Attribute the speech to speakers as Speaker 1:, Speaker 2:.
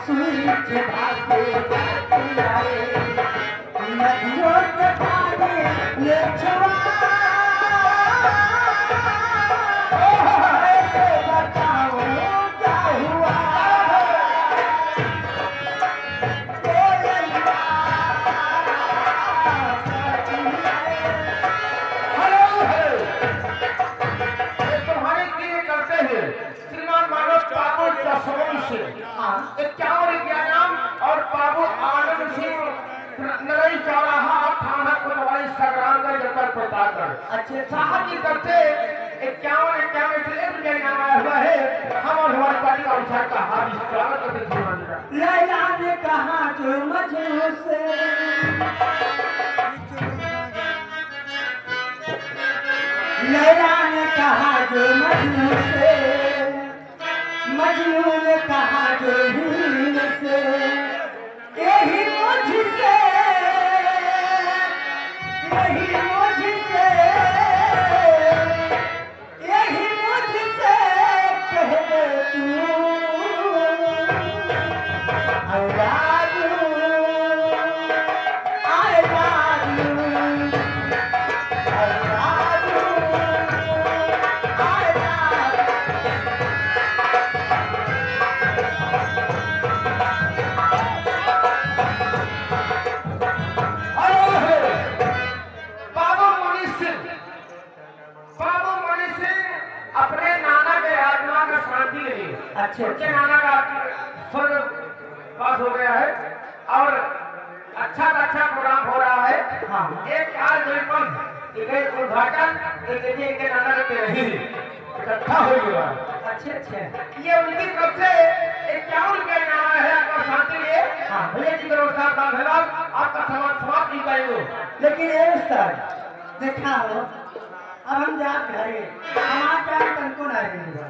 Speaker 1: सूरज भागे जाती आए नदियों के पानी ले छुआ ऐसे बताओ क्या हुआ
Speaker 2: और बाबू आनंद सिंह नरई चौराहा थाना कोतवाली संग्रामगढ़ जबर प्रतापगढ़।
Speaker 1: अच्छे
Speaker 2: साहब जी करते 51 नाम आया हुआ है। हम और हमारी पार्टी का अनुसार का हाथ स्वागत करते हैं।
Speaker 1: लैला ने कहा जो मजनू से लैला ने कहा जो मजनू से मजनू ने कहा जो हीर से यही मुझसे यही मुझसे यही मुझसे कह दे तू I love you I love you I love you I love
Speaker 2: अपने नाना के आत्मा का शांति के लिए
Speaker 1: अच्छे
Speaker 2: उनके नाना का स्वर्ग पास हो गया है और अच्छा प्रोग्राम हो रहा है।
Speaker 1: हाँ
Speaker 2: एक आज निपन उद्घाटन के नाना के रही इकट्ठा हो गया।
Speaker 1: अच्छे
Speaker 2: ये उनकी तरफ से 51 के नाम है आपका शांति लिए।
Speaker 1: हाँ
Speaker 2: भैया जी नमस्कार धन्यवाद आपका समाप्त की जाएंगे।
Speaker 1: लेकिन ये सर देखा हो अब हम जा घरे हमारा टाइम तनको नहीं रहेगा